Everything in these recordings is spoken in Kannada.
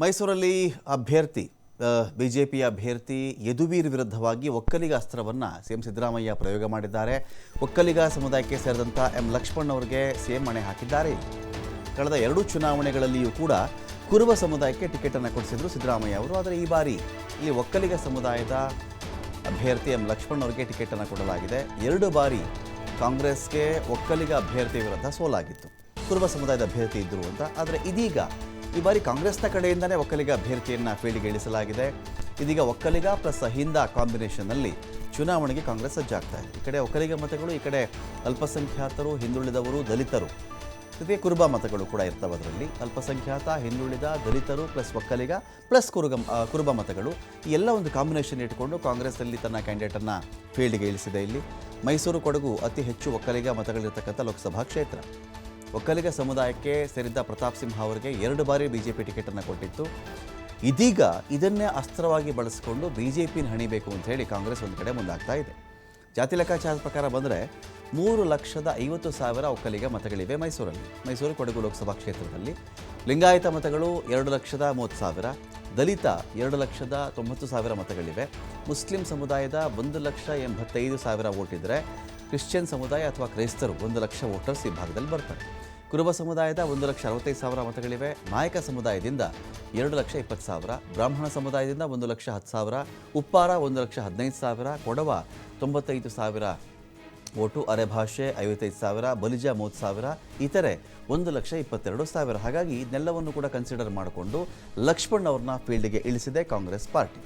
ಮೈಸೂರಲ್ಲಿ ಅಭ್ಯರ್ಥಿ ಬಿಜೆಪಿಯ ಅಭ್ಯರ್ಥಿ ಯದುವೀರ್ ವಿರುದ್ಧವಾಗಿ ಒಕ್ಕಲಿಗ ಅಸ್ತ್ರವನ್ನು ಸಿಎಂ ಸಿದ್ದರಾಮಯ್ಯ ಪ್ರಯೋಗ ಮಾಡಿದ್ದಾರೆ. ಒಕ್ಕಲಿಗ ಸಮುದಾಯಕ್ಕೆ ಸೇರಿದಂಥ ಎಂ ಲಕ್ಷ್ಮಣ್ ಅವರಿಗೆ ಸಿಎಂ ಮಣೆ ಹಾಕಿದ್ದಾರೆ. ಕಳೆದ 2 ಚುನಾವಣೆಗಳಲ್ಲಿಯೂ ಕೂಡ ಕುರುಬ ಸಮುದಾಯಕ್ಕೆ ಟಿಕೆಟನ್ನು ಕೊಡಿಸಿದ್ರು ಸಿದ್ದರಾಮಯ್ಯ ಅವರು. ಆದರೆ ಈ ಬಾರಿ ಇಲ್ಲಿ ಒಕ್ಕಲಿಗ ಸಮುದಾಯದ ಅಭ್ಯರ್ಥಿ ಎಂ ಲಕ್ಷ್ಮಣ್ ಅವರಿಗೆ ಟಿಕೆಟನ್ನು ಕೊಡಲಾಗಿದೆ. 2 ಬಾರಿ ಕಾಂಗ್ರೆಸ್ಗೆ ಒಕ್ಕಲಿಗ ಅಭ್ಯರ್ಥಿ ವಿರುದ್ಧ ಸೋಲಾಗಿತ್ತು. ಕುರುಬ ಸಮುದಾಯದ ಅಭ್ಯರ್ಥಿ ಇದ್ದರು ಅಂತ. ಆದರೆ ಇದೀಗ ಈ ಬಾರಿ ಕಾಂಗ್ರೆಸ್ನ ಕಡೆಯಿಂದಲೇ ಒಕ್ಕಲಿಗ ಅಭ್ಯರ್ಥಿಯನ್ನು ಫೀಲ್ಡ್ಗೆ ಇಳಿಸಲಾಗಿದೆ. ಇದೀಗ ಒಕ್ಕಲಿಗ ಪ್ಲಸ್ ಅಹಿಂದ ಕಾಂಬಿನೇಷನ್ನಲ್ಲಿ ಚುನಾವಣೆಗೆ ಕಾಂಗ್ರೆಸ್ ಸಜ್ಜಾಗ್ತಾ ಇದೆ. ಈ ಕಡೆ ಒಕ್ಕಲಿಗ ಮತಗಳು, ಈ ಕಡೆ ಅಲ್ಪಸಂಖ್ಯಾತರು, ಹಿಂದುಳಿದವರು, ದಲಿತರು, ಜೊತೆಗೆ ಕುರುಬ ಮತಗಳು ಕೂಡ ಇರ್ತವೆ. ಅದರಲ್ಲಿ ಅಲ್ಪಸಂಖ್ಯಾತ, ಹಿಂದುಳಿದ, ದಲಿತರು ಪ್ಲಸ್ ಒಕ್ಕಲಿಗ ಪ್ಲಸ್ ಕುರುಬ ಮತಗಳು, ಈ ಎಲ್ಲ ಒಂದು ಕಾಂಬಿನೇಷನ್ ಇಟ್ಟುಕೊಂಡು ಕಾಂಗ್ರೆಸ್ಸಲ್ಲಿ ತನ್ನ ಕ್ಯಾಂಡಿಡೇಟನ್ನು ಫೀಲ್ಡ್ಗೆ ಇಳಿಸಿದೆ. ಇಲ್ಲಿ ಮೈಸೂರು, ಕೊಡಗು ಅತಿ ಹೆಚ್ಚು ಒಕ್ಕಲಿಗ ಮತಗಳಿರ್ತಕ್ಕಂಥ ಲೋಕಸಭಾ ಕ್ಷೇತ್ರ. ಒಕ್ಕಲಿಗ ಸಮುದಾಯಕ್ಕೆ ಸೇರಿದ್ದ ಪ್ರತಾಪ್ ಸಿಂಹ ಅವರಿಗೆ 2 ಬಾರಿ ಬಿಜೆಪಿ ಟಿಕೆಟನ್ನು ಕೊಟ್ಟಿತ್ತು. ಇದೀಗ ಇದನ್ನೇ ಅಸ್ತ್ರವಾಗಿ ಬಳಸಿಕೊಂಡು ಬಿಜೆಪಿನ ಹಣಿಬೇಕು ಅಂತ ಹೇಳಿ ಕಾಂಗ್ರೆಸ್ ಒಂದು ಕಡೆ ಮುಂದಾಗ್ತಾ ಇದೆ. ಜಾತಿ ಲೆಕ್ಕಾಚಾರದ ಪ್ರಕಾರ ಬಂದರೆ 3,50,000 ಒಕ್ಕಲಿಗ ಮತಗಳಿವೆ ಮೈಸೂರಲ್ಲಿ. ಮೈಸೂರು, ಕೊಡಗು ಲೋಕಸಭಾ ಕ್ಷೇತ್ರದಲ್ಲಿ ಲಿಂಗಾಯತ ಮತಗಳು 2,30,000, ದಲಿತ 2,90,000 ಮತಗಳಿವೆ. ಮುಸ್ಲಿಂ ಸಮುದಾಯದ 1,85,000 ವೋಟ್ ಇದ್ದರೆ ಕ್ರಿಶ್ಚಿಯನ್ ಸಮುದಾಯ ಅಥವಾ ಕ್ರೈಸ್ತರು 1,00,000 ವೋಟರ್ಸ್ ಈ ಭಾಗದಲ್ಲಿ ಬರ್ತಾರೆ. ಕುರುಬ ಸಮುದಾಯದ 1,65,000 ಮತಗಳಿವೆ. ನಾಯಕ ಸಮುದಾಯದಿಂದ 2,20,000, ಬ್ರಾಹ್ಮಣ ಸಮುದಾಯದಿಂದ 1,10,000, ಉಪ್ಪಾರ 1,15,000, ಕೊಡವ 95,000 ವೋಟು, ಅರೆಭಾಷೆ 55,000, ಬಲಿಜ 30,000, ಇತರೆ 1,22,000. ಹಾಗಾಗಿ ಇದನ್ನೆಲ್ಲವನ್ನು ಕೂಡ ಕನ್ಸಿಡರ್ ಮಾಡಿಕೊಂಡು ಲಕ್ಷ್ಮಣ್ ಅವ್ರನ್ನ ಫೀಲ್ಡ್ಗೆ ಇಳಿಸಿದೆ ಕಾಂಗ್ರೆಸ್ ಪಾರ್ಟಿ.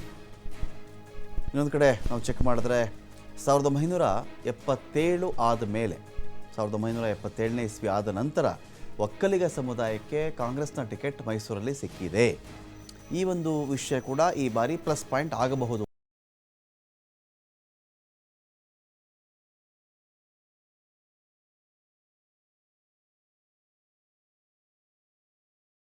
ಇನ್ನೊಂದು ಕಡೆ ನಾವು ಚೆಕ್ ಮಾಡಿದ್ರೆ 1977 ಆದ ಮೇಲೆ 1977ನೇ ಇಸ್ವಿ ಆದ ನಂತರ ಒಕ್ಕಲಿಗ ಸಮುದಾಯಕ್ಕೆ ಕಾಂಗ್ರೆಸ್ನ ಟಿಕೆಟ್ ಮೈಸೂರಲ್ಲಿ ಸಿಕ್ಕಿದೆ. ಈ ಒಂದು ವಿಷಯ ಕೂಡ ಈ ಬಾರಿ ಪ್ಲಸ್ ಪಾಯಿಂಟ್ ಆಗಬಹುದು